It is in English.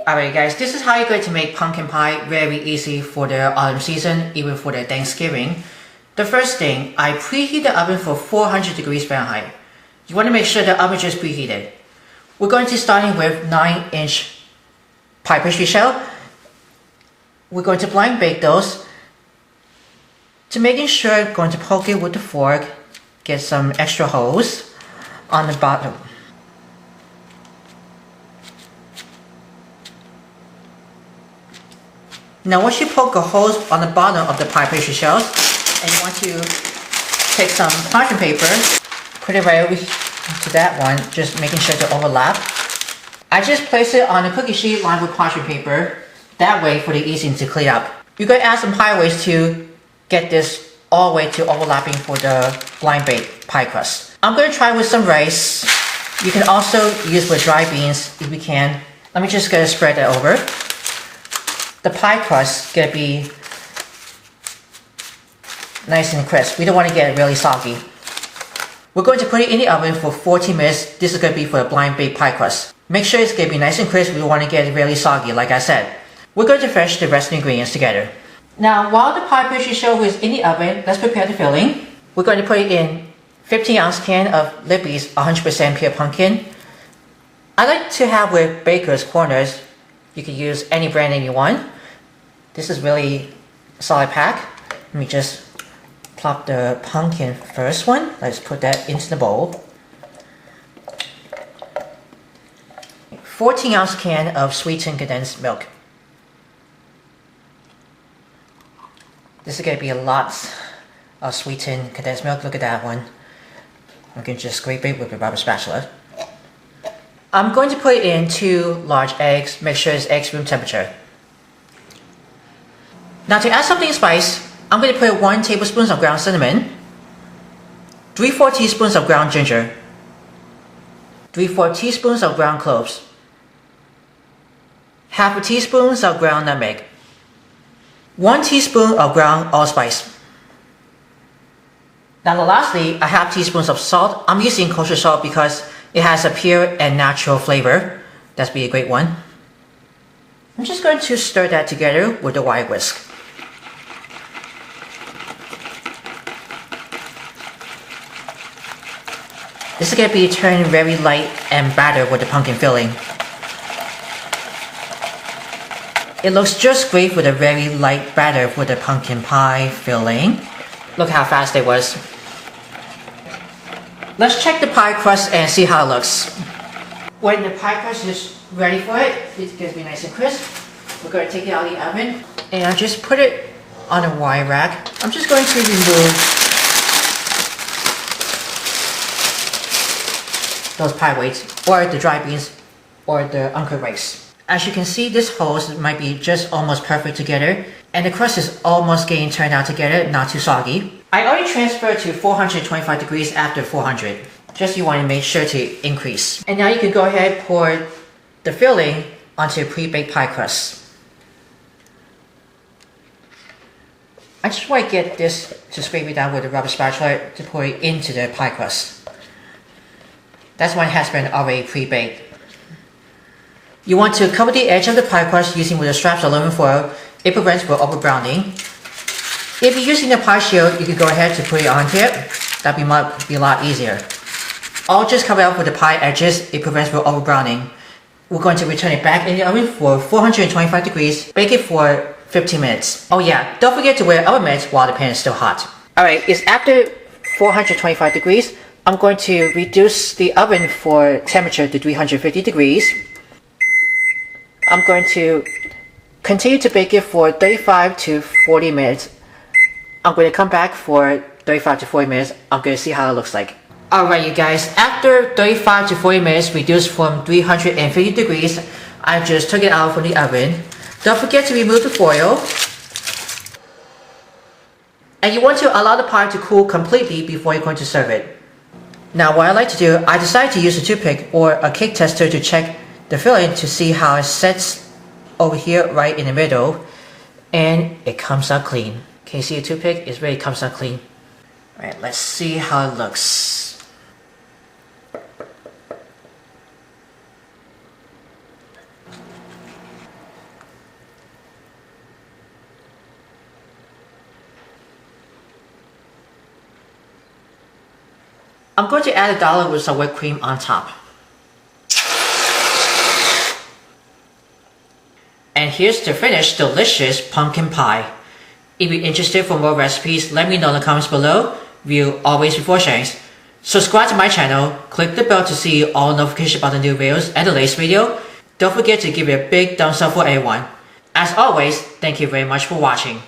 Alright guys, this is how you're going to make pumpkin pie very easy for the autumn season, even for the Thanksgiving. The first thing, I preheat the oven for 400 degrees Fahrenheit. You want to make sure the oven is preheated. We're going to starting with 9-inch pie pastry shell. We're going to blind bake those. To making sure, going to poke it with the fork, get some extra holes on the bottom. Now once you poke a hole on the bottom of the pie pastry shells, and you want to take some parchment paper, put it right over to that one, just making sure to overlap. I just place it on a cookie sheet lined with parchment paper, that way for the easy to clean up. You're going to add some pie waste to get this all the way to overlapping for the blind bake pie crust. I'm going to try with some rice. You can also use with dry beans if you can. Let me just spread that over. The pie crust is going to be nice and crisp. We don't want to get it really soggy. We're going to put it in the oven for 14 minutes. This is going to be for the blind baked pie crust. Make sure it's going to be nice and crisp. We don't want to get it really soggy, like I said. We're going to finish the rest of the ingredients together. Now, while the pie pastry shell is in the oven, let's prepare the filling. We're going to put it in 15-ounce can of Libby's 100% pure pumpkin. I like to have with Baker's Corners. You can use any brand name you want. This is really a solid pack. Let me just plop the pumpkin first one. Let's put that into the bowl. 14-ounce can of Sweetened Condensed Milk. This is going to be a lot of Sweetened Condensed Milk. Look at that one. I'm going to just scrape it with a rubber spatula. I'm going to put in 2 large eggs. Make sure it's eggs room temperature. Now to add something spice, I'm going to put 1 tablespoon of ground cinnamon, 3/4 teaspoons of ground ginger, 3/4 teaspoons of ground cloves, 1/2 teaspoon of ground nutmeg, 1 teaspoon of ground allspice. Now lastly, 1/2 teaspoon of salt. I'm using kosher salt because it has a pure and natural flavor. That's be a great one. I'm just going to stir that together with the wire whisk. This is going to be turned very light and battered with the pumpkin filling. It looks just great with a very light batter with the pumpkin pie filling. Look how fast it was. Let's check the pie crust and see how it looks. When the pie crust is ready for it, it's going to be nice and crisp. We're going to take it out of the oven and I'll just put it on a wire rack. I'm just going to remove those pie weights, or the dry beans, or the uncooked rice. As you can see, this holes might be just almost perfect together, and the crust is almost getting turned out together, not too soggy. I already transferred to 425 degrees after 400. Just you want to make sure to increase. And now you can go ahead and pour the filling onto a pre-baked pie crust. I just want to get this to scrape it down with a rubber spatula to pour it into the pie crust. That's one has been already pre-baked. You want to cover the edge of the pie crust using with the straps of aluminum foil. It prevents for over browning. If you're using the pie shield, you can go ahead to put it on here. That'd be a lot easier. I'll just cover it up with the pie edges. It prevents for over browning. We're going to return it back in the oven for 425 degrees. Bake it for 15 minutes. Oh yeah, don't forget to wear oven mitts while the pan is still hot. Alright, it's after 425 degrees. I'm going to reduce the oven for temperature to 350 degrees. I'm going to continue to bake it for 35 to 40 minutes. I'm going to come back for 35 to 40 minutes. I'm going to see how it looks like. Alright you guys, after 35 to 40 minutes reduced from 350 degrees, I just took it out from the oven. Don't forget to remove the foil. And you want to allow the pie to cool completely before you're going to serve it. Now what I like to do, I decided to use a toothpick or a cake tester to check the filling to see how it sets over here right in the middle, and it comes out clean. Can you see a toothpick? It really comes out clean. Alright, let's see how it looks. I'm going to add a dollop with some whipped cream on top. And here's the finished delicious pumpkin pie. If you're interested for more recipes, let me know in the comments below. View always before sharing. Subscribe to my channel, click the bell to see all notifications about the new videos and the latest video. Don't forget to give it a big thumbs up for everyone. As always, thank you very much for watching.